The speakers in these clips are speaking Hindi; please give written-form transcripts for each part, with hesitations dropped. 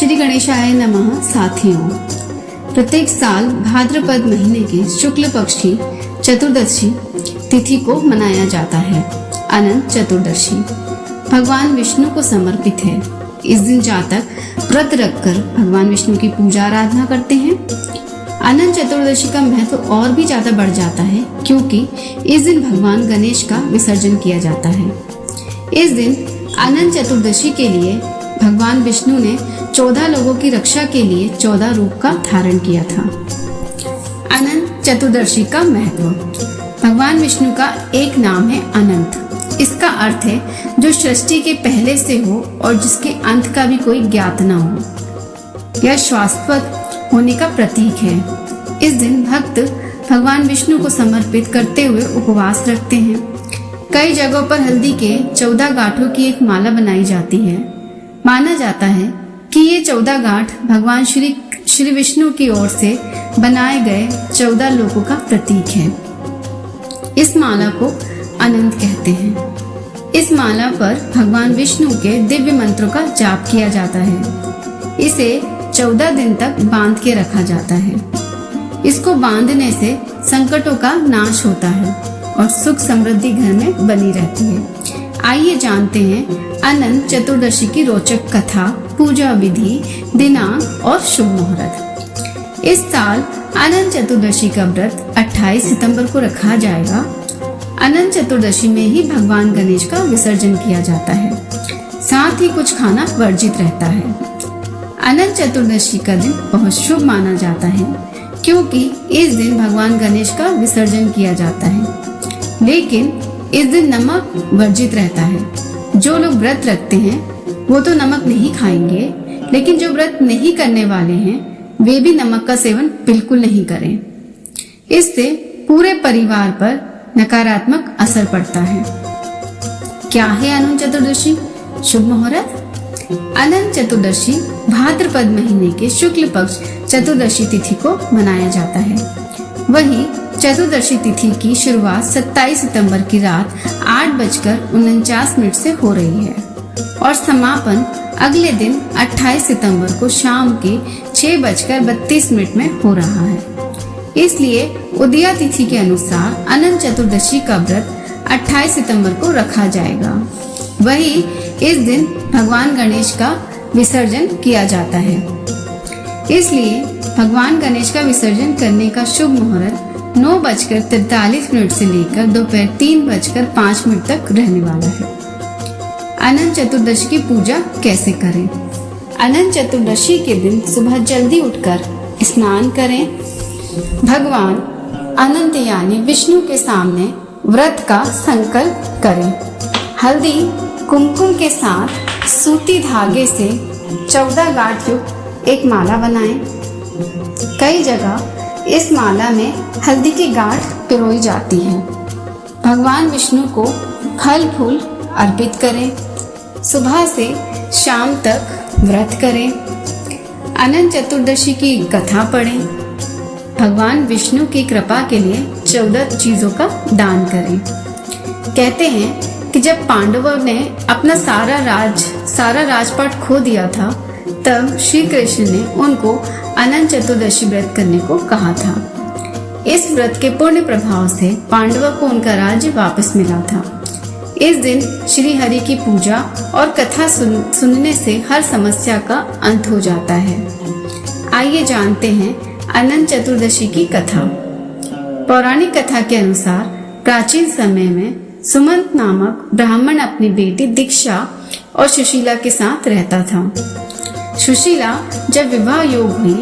श्री गणेशाय नमः। साथियों, प्रत्येक साल भाद्रपद महीने के शुक्ल पक्ष की चतुर्दशी तिथि को मनाया जाता है। अनंत चतुर्दशी भगवान विष्णु को समर्पित है। इस दिन जातक व्रत रखकर भगवान विष्णु की पूजा आराधना करते हैं। अनंत चतुर्दशी का महत्व और भी ज्यादा बढ़ जाता है क्योंकि इस दिन भगवान गणेश का विसर्जन किया जाता है। इस दिन अनंत चतुर्दशी के लिए भगवान विष्णु ने 14 लोगों की रक्षा के लिए 14 रूप का धारण किया था। अनंत चतुर्दशी का महत्व। भगवान विष्णु का एक नाम है अनंत। इसका अर्थ है जो सृष्टि के पहले से हो और जिसके अंत का भी कोई ज्ञात न हो। यह शाश्वत होने का प्रतीक है। इस दिन भक्त भगवान विष्णु को समर्पित करते हुए उपवास रखते हैं। कई जगहों पर हल्दी के 14 गांठों की एक माला बनाई जाती है। माना जाता है कि ये 14 गांठ भगवान श्री विष्णु की ओर से बनाए गए 14 लोकों का प्रतीक है। इस माला को अनंत कहते हैं। इस माला पर भगवान विष्णु के दिव्य मंत्रों का जाप किया जाता है। इसे 14 दिन तक बांध के रखा जाता है। इसको बांधने से संकटों का नाश होता है और सुख समृद्धि घर में बनी रहती है। आइए जानते हैं अनंत चतुर्दशी की रोचक कथा, पूजा विधि, दिनांक और शुभ मुहूर्त। इस साल अनंत चतुर्दशी का व्रत 28 सितंबर को रखा जाएगा। अनंत चतुर्दशी में ही भगवान गणेश का विसर्जन किया जाता है। साथ ही कुछ खाना वर्जित रहता है। अनंत चतुर्दशी का दिन बहुत शुभ माना जाता है क्योंकि इस दिन भगवान गणेश का विसर्जन किया जाता है। लेकिन इस दिन नमक वर्जित रहता है। जो लोग व्रत रखते हैं वो तो नमक नहीं खाएंगे, लेकिन जो व्रत नहीं करने वाले हैं वे भी नमक का सेवन बिल्कुल नहीं करें। इससे पूरे परिवार पर नकारात्मक असर पड़ता है। क्या है अनंत चतुर्दशी? शुभ मुहूर्त। अनंत चतुर्दशी भाद्रपद महीने के शुक्ल पक्ष चतुर्दशी तिथि को मनाया जाता है। वहीं चतुर्दशी तिथि की शुरुआत 27 सितंबर की रात 8:49 से हो रही है और समापन अगले दिन 28 सितंबर को शाम के 6:32 में हो रहा है। इसलिए उदया तिथि के अनुसार अनंत चतुर्दशी का व्रत 28 सितंबर को रखा जाएगा। वहीं इस दिन भगवान गणेश का विसर्जन किया जाता है। इसलिए भगवान गणेश का विसर्जन करने का शुभ मुहूर्त 9:43 से लेकर दोपहर 3:05 तक रहने वाला है। अनंत चतुर्दशी की पूजा कैसे करें? अनंत चतुर्दशी के दिन सुबह जल्दी उठकर स्नान करें। भगवान अनंत यानी विष्णु के सामने व्रत का संकल्प करें। हल्दी कुमकुम के साथ सूती धागे से 14 गांठ युक्त एक माला बनाएं। कई जगह इस माला में हल्दी की गांठ पिरोई जाती है। भगवान विष्णु को फल फूल अर्पित करें। सुबह से शाम तक व्रत करें। अनंत चतुर्दशी की कथा पढ़ें। भगवान विष्णु की कृपा के लिए 14 चीजों का दान करें। कहते हैं कि जब पांडवों ने अपना सारा राजपाट खो दिया था तब श्री कृष्ण ने उनको अनंत चतुर्दशी व्रत करने को कहा था। इस व्रत के पुण्य प्रभाव से पांडवों को उनका राज्य वापस मिला था। इस दिन श्री हरि की पूजा और कथा सुनने से हर समस्या का अंत हो जाता है। आइए जानते हैं अनंत चतुर्दशी की कथा। पौराणिक कथा के अनुसार प्राचीन समय में सुमंत नामक ब्राह्मण अपनी बेटी दीक्षा और सुशीला के साथ रहता था। सुशीला जब विवाह योग हुई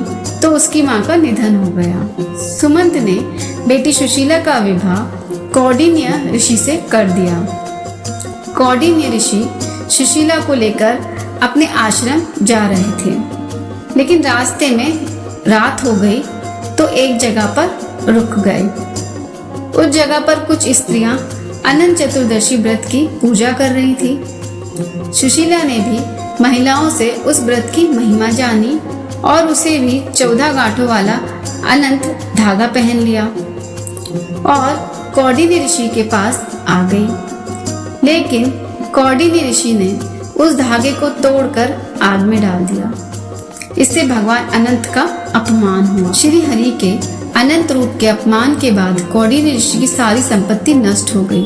तो उसकी मां का निधन हो गया। सुमंत ने बेटी सुशीला का विवाह कौंडिन्य ऋषि से कर दिया। कौंडिन्य ऋषि सुशीला को लेकर अपने आश्रम जा रहे थे, लेकिन रास्ते में रात हो गई तो एक जगह पर रुक गए। उस जगह पर कुछ स्त्रियां अनंत चतुर्दशी व्रत की पूजा कर रही थी। सुशीला ने भी महिलाओं से उस व्रत की महिमा जानी और उसे भी 14 गांठों वाला अनंत धागा पहन लिया और कौंडिन्य ऋषि के पास आ गई। लेकिन कौंडिन्य ऋषि ने उस धागे को तोड़कर आग में डाल दिया। इससे भगवान अनंत का अपमान हुआ। श्री हरि के अनंत रूप के अपमान के बाद कौंडिन्य ऋषि की सारी संपत्ति नष्ट हो गई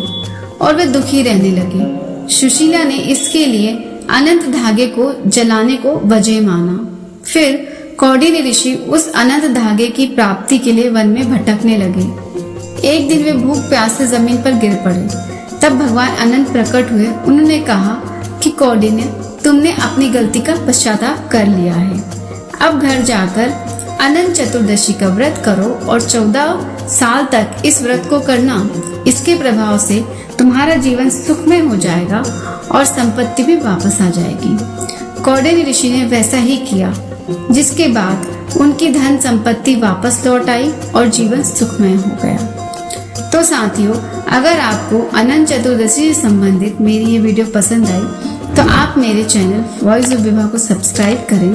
और वे दुखी रहने लगे। सुशीला ने इसके लिए अनंत धागे को जलाने को वजह माना। फिर कौंडिन्य ऋषि उस अनंत धागे की प्राप्ति के लिए वन में भटकने लगे। एक दिन वे भूख प्यास से जमीन पर गिर पड़े। तब भगवान अनंत प्रकट हुए। उन्होंने कहा कि कौंडिन्य, तुमने अपनी गलती का पश्चाताप कर लिया है। अब घर जाकर अनंत चतुर्दशी का व्रत करो और 14 साल तक इस व्रत को करना। इसके प्रभाव से तुम्हारा जीवन सुखमय हो जाएगा और संपत्ति भी वापस आ जाएगी। कौंडिन्य ऋषि ने वैसा ही किया, जिसके बाद उनकी धन संपत्ति वापस लौट आई और जीवन सुखमय हो गया। तो साथियों, अगर आपको अनंत चतुर्दशी से संबंधित मेरी ये वीडियो पसंद आई तो आप मेरे चैनल वॉइस ऑफ विभा को सब्सक्राइब करें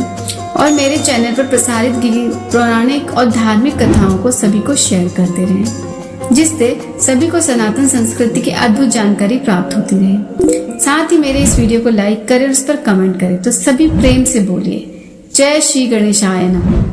और मेरे चैनल पर प्रसारित की गई पौराणिक और धार्मिक कथाओं को सभी को शेयर करते रहें, जिससे सभी को सनातन संस्कृति की अद्भुत जानकारी प्राप्त होती रहे। साथ ही मेरे इस वीडियो को लाइक करें और उस पर कमेंट करें। तो सभी प्रेम से बोलिए, जय श्री गणेशाय नमः।